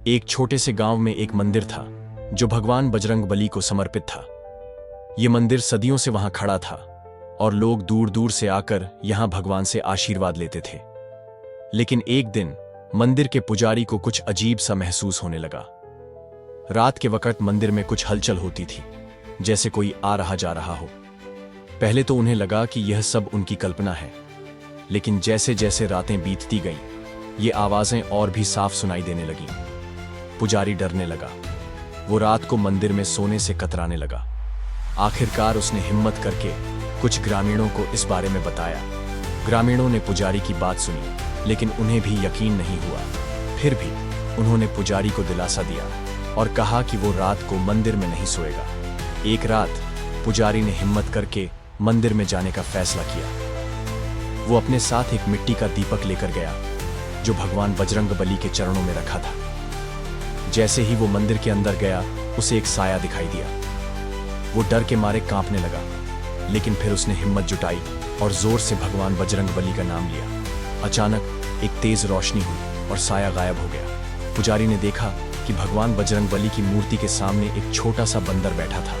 एक छोटे से गांव में एक मंदिर था जो भगवान बजरंगबली को समर्पित था। ये मंदिर सदियों से वहां खड़ा था और लोग दूर दूर से आकर यहां भगवान से आशीर्वाद लेते थे। लेकिन एक दिन मंदिर के पुजारी को कुछ अजीब सा महसूस होने लगा। रात के वक्त मंदिर में कुछ हलचल होती थी, जैसे कोई आ रहा जा रहा हो। पहले तो उन्हें लगा कि यह सब उनकी कल्पना है, लेकिन जैसे जैसे रातें बीतती गईं, ये आवाजें और भी साफ सुनाई देने लगीं। पुजारी डरने लगा। वो रात को मंदिर में सोने से कतराने लगा। आखिरकार उसने हिम्मत करके कुछ ग्रामीणों को इस बारे में बताया। ग्रामीणों ने पुजारी की बात सुनी, लेकिन उन्हें भी यकीन नहीं हुआ। फिर भी उन्होंने पुजारी को दिलासा दिया और कहा कि वो रात को मंदिर में नहीं सोएगा। एक रात पुजारी ने हिम्मत करके मंदिर में जाने का फैसला किया। वो अपने साथ एक मिट्टी का दीपक लेकर गया जो भगवान बजरंगबली के चरणों में रखा था। जैसे ही वो मंदिर के अंदर गया, उसे एक साया दिखाई दिया। वो डर के मारे कांपने लगा, लेकिन फिर उसने हिम्मत जुटाई और जोर से भगवान बजरंगबली का नाम लिया। अचानक एक तेज रोशनी हुई और साया गायब हो गया। पुजारी ने देखा कि भगवान बजरंगबली की मूर्ति के सामने एक छोटा सा बंदर बैठा था।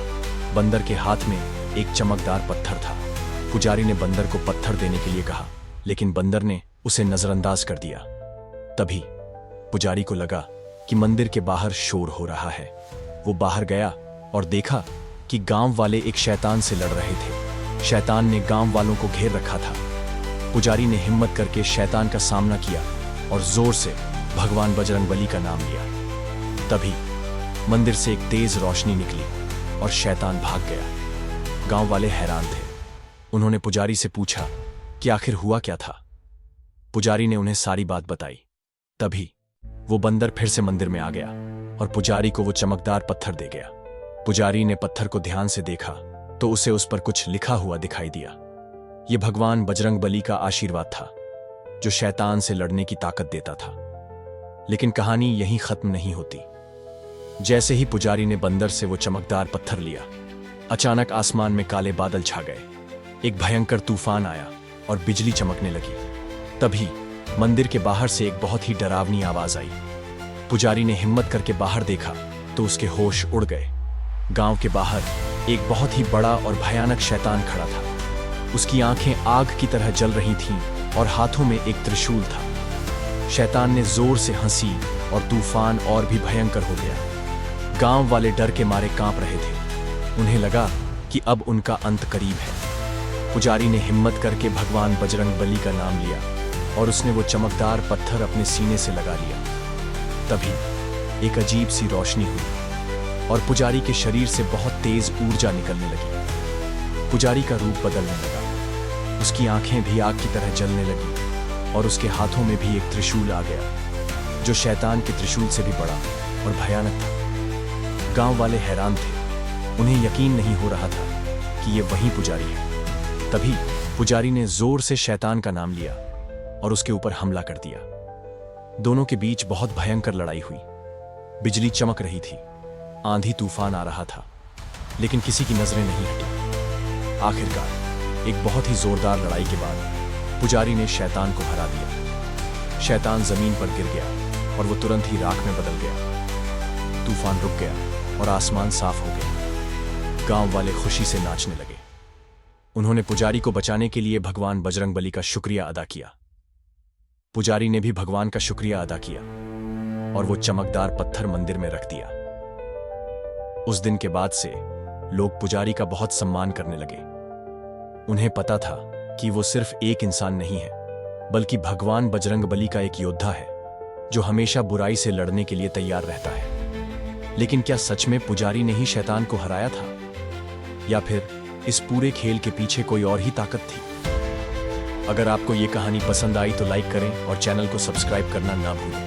बंदर के हाथ में एक चमकदार पत्थर था। पुजारी ने बंदर को पत्थर देने के लिए कहा, लेकिन बंदर ने उसे नजरअंदाज कर दिया। तभी पुजारी को लगा कि मंदिर के बाहर शोर हो रहा है। वो बाहर गया और देखा कि गांव वाले एक शैतान से लड़ रहे थे। शैतान ने गांव वालों को घेर रखा था। पुजारी ने हिम्मत करके शैतान का सामना किया और जोर से भगवान बजरंगबली का नाम लिया। तभी मंदिर से एक तेज रोशनी निकली और शैतान भाग गया। गांव वाले हैरान थे। उन्होंने पुजारी से पूछा कि आखिर हुआ क्या था। पुजारी ने उन्हें सारी बात बताई। तभी वो बंदर फिर से मंदिर में आ गया और पुजारी को वो चमकदार पत्थर दे गया। पुजारी ने पत्थर को ध्यान से देखा तो उसे उस पर कुछ लिखा हुआ दिखाई दिया। ये भगवान बजरंगबली का आशीर्वाद था जो शैतान से लड़ने की ताकत देता था। लेकिन कहानी यहीं खत्म नहीं होती। जैसे ही पुजारी ने बंदर से वो चमकदार पत्थर लिया, अचानक आसमान में काले बादल छा गए। एक भयंकर तूफान आया और बिजली चमकने लगी। तभी मंदिर के बाहर से एक बहुत ही डरावनी आवाज आई। पुजारी ने हिम्मत करके बाहर देखा तो उसके होश उड़ गए। गांव के बाहर एक बहुत ही बड़ा और भयानक शैतान खड़ा था। उसकी आंखें आग की तरह जल रही थीं और हाथों में एक त्रिशूल था। शैतान ने जोर से हंसी और तूफान और भी भयंकर हो गया। गांव वाले डर के मारे कांप रहे थे। उन्हें लगा कि अब उनका अंत करीब है। पुजारी ने हिम्मत करके भगवान बजरंगबली का नाम लिया और उसने वो चमकदार पत्थर अपने सीने से लगा लिया। तभी एक अजीब सी रोशनी हुई और पुजारी के शरीर से बहुत तेज ऊर्जा निकलने लगी। पुजारी का रूप बदलने लगा। उसकी आंखें भी आग की तरह जलने लगी और उसके हाथों में भी एक त्रिशूल आ गया जो शैतान के त्रिशूल से भी बड़ा और भयानक था। गांव वाले हैरान थे। उन्हें यकीन नहीं हो रहा था कि ये वही पुजारी है। तभी पुजारी ने जोर से शैतान का नाम लिया और उसके ऊपर हमला कर दिया। दोनों के बीच बहुत भयंकर लड़ाई हुई। बिजली चमक रही थी, आंधी तूफान आ रहा था, लेकिन किसी की नजरें नहीं हटी। आखिरकार एक बहुत ही जोरदार लड़ाई के बाद पुजारी ने शैतान को हरा दिया। शैतान जमीन पर गिर गया और वो तुरंत ही राख में बदल गया। तूफान रुक गया और आसमान साफ हो गया। गांव वाले खुशी से नाचने लगे। उन्होंने पुजारी को बचाने के लिए भगवान बजरंगबली का शुक्रिया अदा किया। पुजारी ने भी भगवान का शुक्रिया अदा किया और वो चमकदार पत्थर मंदिर में रख दिया। उस दिन के बाद से लोग पुजारी का बहुत सम्मान करने लगे। उन्हें पता था कि वो सिर्फ एक इंसान नहीं है, बल्कि भगवान बजरंगबली का एक योद्धा है जो हमेशा बुराई से लड़ने के लिए तैयार रहता है। लेकिन क्या सच में पुजारी ने ही शैतान को हराया था, या फिर इस पूरे खेल के पीछे कोई और ही ताकत थी? अगर आपको ये कहानी पसंद आई तो लाइक करें और चैनल को सब्सक्राइब करना ना भूलें।